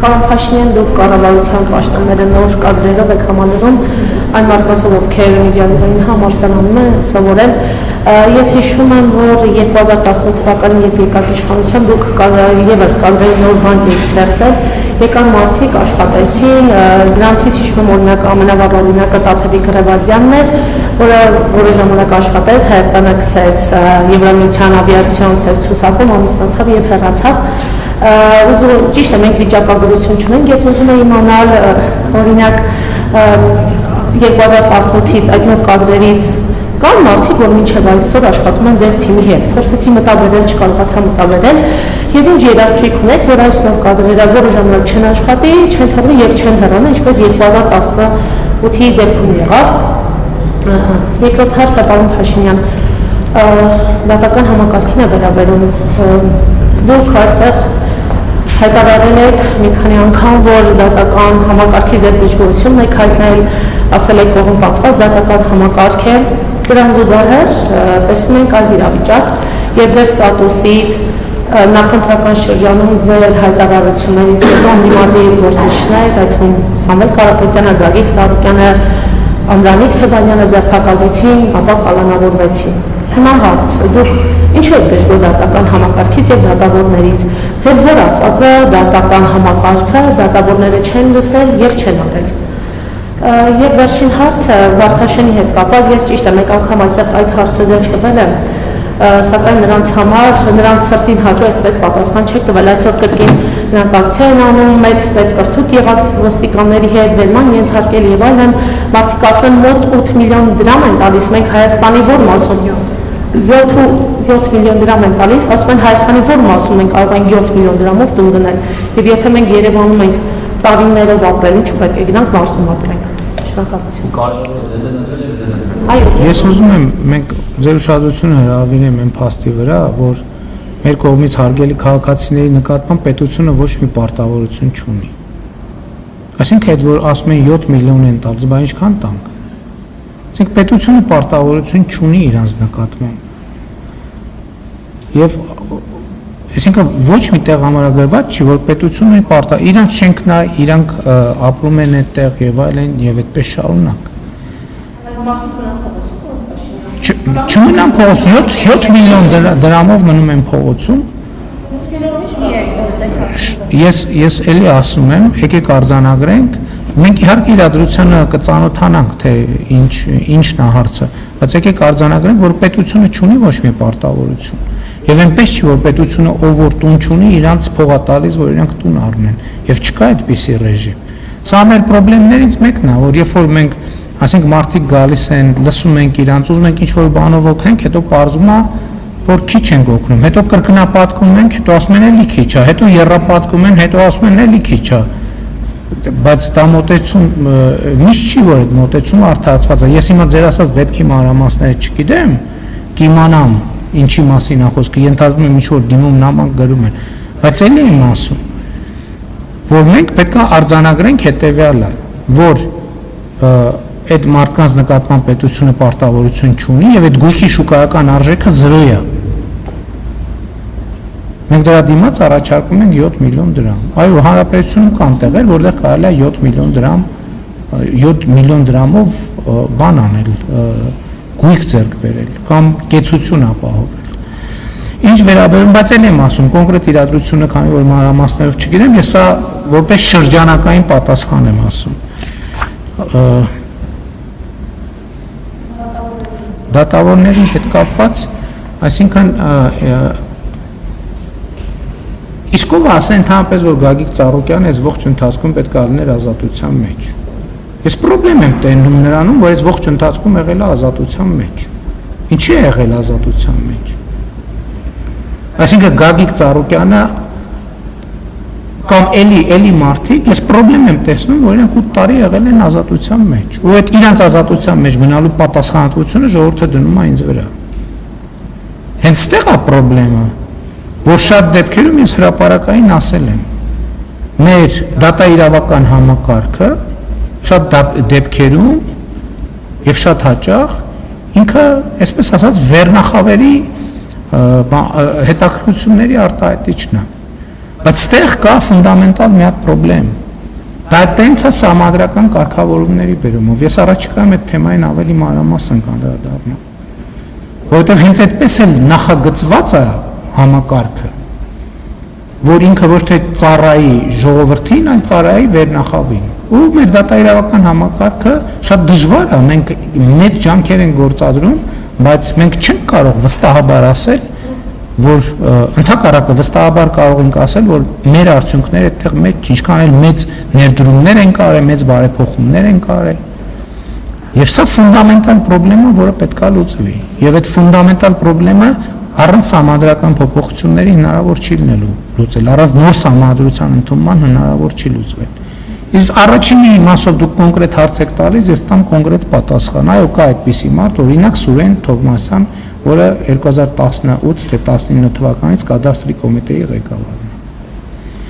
Պարոն Փաշինյան, դուք կառավարության պաշտոնները նոր կադրերով եք համալրում այն մարդկանցով, ովքեր միջազգային համալսարանում են սովորել։ Ես հիշում եմ, որ 2018 թվականին, երբ եկաք իշխանության, դուք ևս կադրերի նոր բանկ եք ստեղծել, եկան մարդիկ աշխատեցին, դրանցից հիշում եմ օրինակ ամենավառ օրինակը Տաթևիկ Ռևազյանն էր, որը որոշ ժամանակ աշխատեց, Հայաստանը գցեց Եվրամիության ավիացիոն սև ցուցակում, ամուսնացավ եւ հեռացավ։ Ճիշտ է, մենք վիճակագրություն չունենք, ես ուզում եմ իմանալ, օրինակ 2018-ից այդ նոր կադրերից կան մարդիկ, որ մինչև այսօր աշխատում են ձեր թիմի հետ, փորձեցի մտաբերել, չկարողացա մտաբերել, եւ ինչ երաշխիք ունեք, որ այս նոր կադրերը որը ժամանակ չեն աշխատի, չեն թողնի եւ չեն հեռանա, ինչպես 2018-ի դեպքում եղավ։ Երկրորդ հարցը, պարոն Փաշինյան, դատական համակարգին է վերաբերում, դուք այստեղ հայտարարել եք մի քանի անգամ, որ դատական համակարգի ձեր դժգոհությունն եք հայտնել, ասել եք կողմնակցված դատական համակարգ է, դրան զուգահեռ տեսնում ենք այլ իրավիճակ, եւ ձեր ստատուսից նախընտրական շրջանում ձեր հայտարարություններից հետո անդիմադիր գործիչներ, այդ թվում Սամվել Կարապետյանը, Գագիկ Ծառուկյանը, Անդրանիկ Թեբանյանը ձերբակալվեցին, ապա կալանավորվեցին։ Հիմա հարց, դուք ինչու եք դժգոհ դատական համակարգից եւ դատավորներից։ Ձեր որ ասածը դատական համակարգը դատավորները չեն լսել եւ չեն արել։ Եվ վերջին հարցը Վարդաշենի հետ կապված, ես ճիշտ եմ, մեկ անգամ այստեղ այդ հարցը ձեզ տվել եմ, սակայն նրանց համար, նրանց սրտին հաճո այսպես պատասխան չեք տվել, այսօր կրկին նրանք ակցիա են անում, մեծ տեսկրթուկ եղավ ոստիկանների հետ, վերման ենթարկել եւ այլն, մարդիկ ասում են մոտ 8 միլիոն դրամ են տալիս, մենք Հայաստանի որ մասում 7 միլիոն դրամ են տալիս, ասում են Հայաստանի որ մասում մենք կարող ենք 7 միլիոն դրամով տուն գնել, եւ եթե մենք Երևանում ենք տարիներով ապրել, ինչու պետք է գնանք մարզում ապրենք։ Ես ուզում եմ մենք ձեր ուշադրությունը հրավիրեմ այն փաստի վրա, որ մեր կողմից հարգելի քաղաքացիների նկատմամբ պետությունը ոչ մի պարտավորություն չունի։ Այսինքն այդ որ ասում են 7 միլիոն են տալիս, բա ինչքան տանք։ Այսինքն պետությունը պարտավորություն չունի իրանց նկատմամբ։ Եվ այսինքն ոչ մի տեղ համարագրված չի, որ պետությունը իրանք շենքն է, իրանք ապրում են այդտեղ եւ այլն եւ այդպես շարունակ։ Չմնան փողոցում, 7 միլիոն դրամով մնում են փողոցում։ Ես էլի ասում եմ, եկեք արձանագրենք, մենք իհարկե իրադրությանը կծանոթանանք, թե ինչն է հարցը, բայց եկեք արձանագրենք, որ պետությունը չունի ոչ մի պարտավորություն։ Եվ այնպես չի, որ պետությունը ով որ տուն չունի, իրանց փող է տալիս, որ իրանք տուն առնեն, եւ չկա այդպիսի ռեժիմ։ Սա մեր խնդիրներից մեկն է, որ երբ որ մենք ասենք մարդիկ գալիս են, լսում ենք իրանց, ուզում ենք ինչ-որ բանով օգնենք, հետո պարզվում է, որ քիչ ենք օգնում, հետո կրկնապատկում ենք, հետո ասում են էլի քիչ է, հետո եռապատկում են, հետո ասում են էլի քիչ է։ Բայց դա մոտեցում միշտ չի, որ այդ մոտեցումը արդարացված է։ Ես հիմա ձեր ասած դեպքի մանրամասները չգիտեմ, կիմանամ ինչի մասին է խոսքը, ենթադրում եմ ինչ-որ դիմում նամանք գրում են, բայց էլի եմ ասում, որ մենք պետք է արձանագրենք հետևյալը, որ այդ մարդկանց նկատմամբ պետությունը պարտավորություն չունի եւ այդ գույքի շուկայական արժեքը 0 է։ Մենք դրա դիմաց առաջարկում ենք 7 միլիոն դրամ։ Այո, հանրապետությունում կան տեղեր, որտեղ կարելի է 7 միլիոն դրամով բան անել, գույք ձեռք բերել կամ կեցություն ապահովել։ Ինչ վերաբերում, բայց էլ եմ ասում, կոնկրետ իրադրությունը, քանի որ մանրամասներով չգիտեմ, ես սա որպես շրջանակային պատասխան եմ ասում։ Դատավորների հետ կապված, այսինքն իսկ ով ասեն ընդհանրապես, որ Գագիկ Ծառուկյանը այս ողջ ընթացքում պետք է լիներ ազատության մեջ։ Ես խնդրեմ եմ տենում նրանում, որ այս ողջ ընթացքում եղել է ազատության մեջ։ Ինչի է եղել ազատության մեջ։ Այսինքն Գագիկ Ծառուկյանը կամ էլի մարդիկ, ես խնդրեմ եմ տեսնում, որ իրենք 8 տարի եղել են ազատության մեջ։ Ու այդ իրանց ազատության մեջ գնալու պատասխանատվությունը ժողովուրդը դնում է ինձ վրա։ Հենց այդտեղ է խնդրեմը, որ շատ դեպքերում ես հրապարակային ասել եմ։ Մեր դատաիրավական համակարգը շատ դեպքերում եւ շատ հաճախ ինքը, այսպես ասած, վերնախավերի հետաքրքրությունների արտահայտիչն է։ Բայց այդտեղ կա ֆունդամենտալ մի հատ խնդրեմ։ Դա տենց է համադրական կարգավորումների բերումով։ Ես առաջիկայում այդ թեմային ավելի մանրամասն կանդրադառնամ։ Որովհետև հենց այդպես էլ նախագծված է համակարգը, որ ինքը ոչ թե ծառայի ժողովրդին, այլ ծառայի վերնախավին։ Ու մեր դատաիրավական համակարգը շատ դժվար է, մենք մեծ ջանքեր ենք գործադրում, բայց մենք չենք կարող վստահաբար ասել, որ ընդհակառակը վստահաբար կարող ենք ասել, որ մեր արդյունքները այդտեղ մեծ, ինչքան էլ մեծ ներդրումներ են կարել, մեծ բարեփոխումներ են կարել։ Եվ սա ֆունդամենտալ խնդրեմ է, որը պետք է լուծվի։ Եվ այդ ֆունդամենտալ խնդրեմը առանց համադրական փոփոխությունների հնարավոր չի լինելու լուծել, առանց նոր համադրության ընդունման հնարավոր չի լուծվել։ Իսկ առաջինի մասով դուք կոնկրետ հարց եք տալիս, ես տամ կոնկրետ պատասխան։ Այո, կա այդպիսի մարդ, օրինակ Սուրեն Թովմասյան, որը 2018 թե 19 թվականից կադաստրի կոմիտեի ղեկավար։